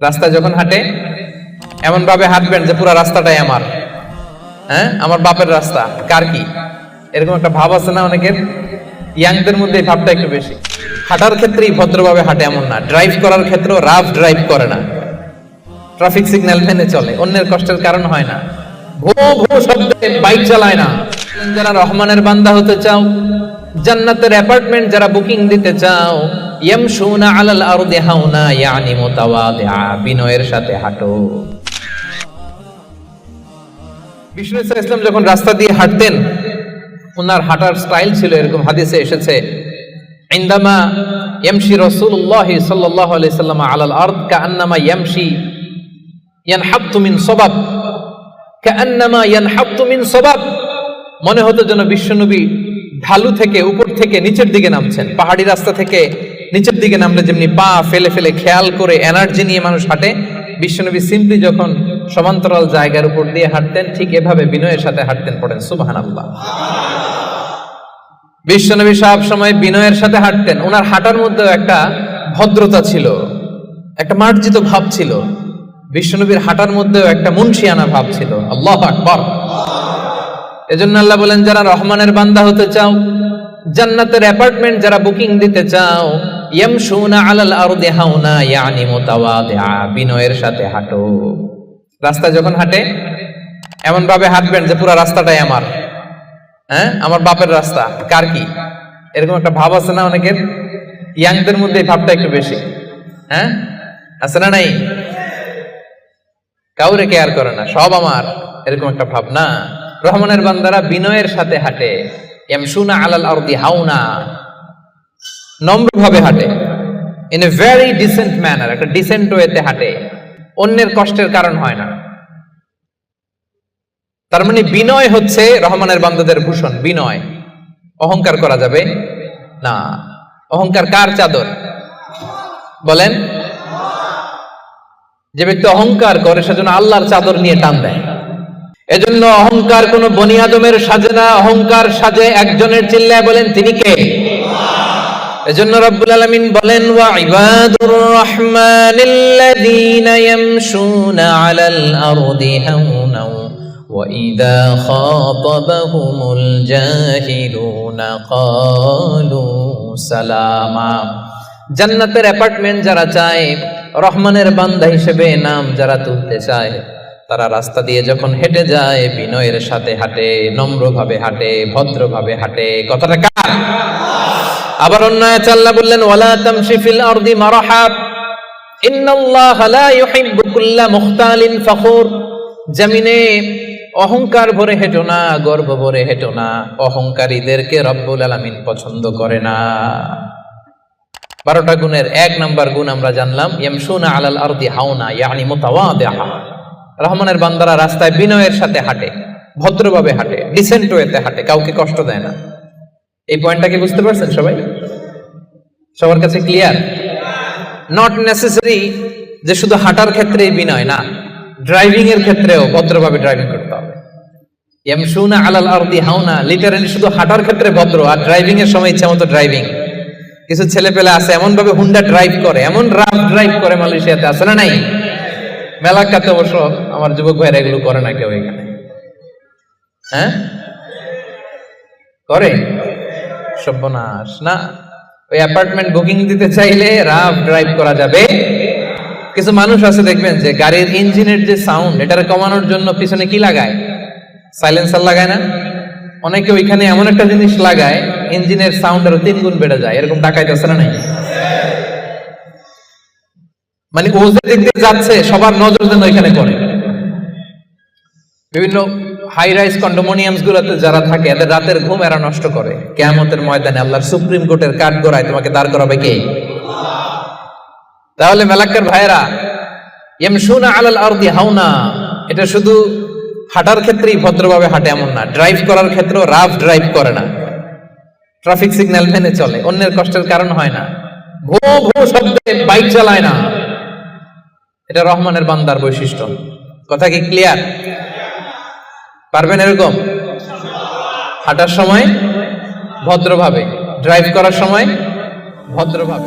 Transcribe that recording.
রাস্তায় যখন হাঁটে এমন ভাবে হাঁটবেন যে পুরো রাস্তাটাই আমার, আমার বাপের রাস্তা, কার কি, এরকম একটা ভাব আছে না অনেকের। ইয়াংদের মধ্যে এই ভাবটা একটু বেশি। হাঁটার ক্ষেত্রেই ভদ্রভাবে হাঁটে এমন না, ড্রাইভ করার ক্ষেত্রে রাফ ড্রাইভ করে না, ট্রাফিক সিগন্যাল মেনে চলে, অন্যের কষ্টের কারণ হয় না, ভো ভো শব্দে বাইক চালায় না। যারা রহমানের বান্দা হতে চাও, জান্নাতের অ্যাপার্টমেন্ট যারা বুকিং দিতে চাও, ইয়ামশুনা আলাল আরদি হাওনা ইয়ানি মুতাওয়াদিআ, বিনয়ের সাথে হাঁটো। বিষ্ণু ইসলাম যখন রাস্তা দিয়ে হাঁটতেন, ওনার হাঁটার স্টাইল ছিল এরকম, হাদিসে এসেছে, ইনদামা ইয়ামশি রাসূলুল্লাহ সাল্লাল্লাহু আলাইহি সাল্লাম আলাল আরদ কাআন্নামা ইয়ামশি ইয়ানহাবতু মিন সাবাব, কাআন্নামা ইয়ানহাবতু মিন সাবাব, মনে হতো যেন বিশ্বনবী ঢালু থেকে উপর থেকে নিচের দিকে নামছেন। পাহাড়ি রাস্তা থেকে নিচের দিকে নামলে যেমনি পা ফেলে ফেলে খেয়াল করে এনার্জি নিয়ে মানুষ হাঁটে, বিশ্বনবী সিম্পলি যখন সমান্তরাল জায়গার উপর দিয়ে হাঁটতেন, ঠিক এভাবে বিনয়ের সাথে হাঁটতেন। পড়েন সুবহানাল্লাহ। বিশ্বনবী সব সময় বিনয়ের সাথে হাঁটতেন। ওনার হাঁটার মধ্যেও একটা ভদ্রতা ছিল, একটা মার্জিত ভাব ছিল। বিশ্বনবীর হাঁটার মধ্যেও একটা মুনশিয়ানা ভাব ছিল। আল্লাহু আকবার। এজন্য আল্লাহ বলেন, যারা রহমানের বান্দা হতে চাও, জান্নাতের অ্যাপার্টমেন্ট যারা বুকিং দিতে চাও, ইয়ামশুনা আলাল আরদি হাওনা ইয়ানি মুতাওয়াদিআ, বিনয়ের সাথে হাঁটো। রাস্তায় যখন হাঁটে এমন ভাবে হাঁটবেন যে পুরো রাস্তাটাই আমার, আমার বাপের রাস্তা, কার কি, এরকম একটা ভাব আছে না অনেকের। ইয়াংদের মধ্যে এই ভাবটা একটু বেশি, আছে না নাই? কাউরে কেয়ার করে না, সব আমার, এরকম একটা ভাব না। রহমানের বান্দারা বিনয়ের সাথে হাঁটে। ইয়ামশুনা আলাল আরদি হাওনা, নম্রভাবে হাঁটে, in a very dissent manner, একটা ডিসেন্ট ওয়েতে হাঁটে, অন্যের কষ্টের কারণ হয় না। তার মানে বিনয় হচ্ছে রহমানের বান্দাদের ভূষণ। বিনয়, অহংকার করা যাবে না। অহংকার কার চাদর বলেন? যে ব্যক্তি অহংকার করে সেজন্য আল্লাহর চাদর নিয়ে টান দেয়। এজন্য অহংকার কোন বনি আদমের সাজে না, অহংকার সাজে একজনের। চিল্লায় বলেন তিনি কে? এজন্য রব্বুল আলামিন বলেন, ওয়া ইবাদুর রহমানিল্লাযীনা ইয়ামশুনা আলাল আরদি হাওনা ওয়া ইযা খাতাবাহুমুল জাহিলুনা ক্বালু সালামা। জান্নাতের অ্যাপার্টমেন্ট যারা চায়, রহমানের বান্দা হিসেবে নাম যারা তুলতে চায়, তারা রাস্তা দিয়ে যখন হেঁটে যায় বিনয়ের সাথে হাঁটে, নম্রভাবে হাঁটে, ভদ্রভাবে হাঁটে। কথাটা কার? আবার অন্য আয়াতে আল্লাহ বললেন, ওয়ালা তামশি ফিল আরদি মারহা ইন্নাল্লাহা লা ইউহিব্বু কুল্লা মুখতালিন ফখুর। জমিনে অহংকার ভরে হেঁটো না, গর্ব ভরে হেঁটো না, অহংকারীদেরকে রব্বুল আলামিন পছন্দ করে না। 12টা গুণের 1 নাম্বার গুণ আমরা জানলাম, ইয়ামশুনা আলাল আরদি হাওনা ইয়ানি মুতাওয়াদিআ। রহমানের বান্দারা রাস্তায় বিনয়ের সাথে হাঁটে, ভদ্রভাবে হাঁটে, ডিসেন্ট ওয়েতে হাঁটে, কাউকে কষ্ট দেয় না। এই পয়েন্টটা কি বুঝতে পারছেন সবাই? সবার কাছে ক্লিয়ার? নট নেসেসারি যে শুধু হাঁটার ক্ষেত্রেই বিনয়, না, ড্রাইভিং এর ক্ষেত্রেও ভদ্রভাবে ড্রাইভিং করতে হবে। ইয়ামশুনা আলাল আরদি হাওনা লিটারালি শুধু হাঁটার ক্ষেত্রে ভদ্র, আর ড্রাইভিং এর সময় ইচ্ছা মতো ড্রাইভিং। কিছু ছেলে পেলে আছে এমন ভাবে হুন্ডা ড্রাইভ করে, এমন রাফ ড্রাইভ করে, মালয়েশিয়াতে আছে না নাই? মেলাকাতে অবশ্য আমার যুবক ভাইরা এগুলো করে না কেউ এখানে, করে? সর্বনাশ না। ওই অ্যাপার্টমেন্ট বুকিং দিতে চাইলে রাফ ড্রাইভ করা যাবে। কিছু মানুষ আছে দেখবেন যে গাড়ির ইঞ্জিনের যে সাউন্ড, এটারে কমানোর জন্য পিছনে কি লাগায়? সাইলেন্সার লাগায় না? অনেকে ওইখানে এমন একটা জিনিস লাগায়, ইঞ্জিনের সাউন্ড আরো 3 গুণ বেড়ে যায়। এরকম ডাকাইতে আছে না নাই? মানে ও যে দিক দিয়ে যাচ্ছে সবার নজর যেন ওইখানে পড়ে। বিভিন্ন হাই রাইজ কন্ডোমিনিয়ামস গুলোতে যারা থাকে, এদের রাতের ঘুম এরা নষ্ট করে। কিয়ামতের ময়দানে আল্লাহর সুপ্রিম কোর্টের কাঠগড়ায় তোমাকে দাঁড় করাবে কে? তাহলে মেলাক্কার ভাইরা, ইয়ামশুনা আলাল আরদি হাওনা, এটা শুধু হাঁটার ক্ষেত্রেই ভদ্রভাবে হাঁটে এমন না, ড্রাইভ করার ক্ষেত্রেও রাফ ড্রাইভ করে না, ট্রাফিক সিগন্যাল মেনে চলে, অন্যের কষ্টের কারণ হয় না, ভো ভো শব্দে বাইক চালায় না। এটা রহমানের বান্দার বৈশিষ্ট্য। কথা কি ক্লিয়ার? পারবেন এরকম হাঁটার সময় ভদ্রভাবে, ড্রাইভ করার সময় ভদ্রভাবে?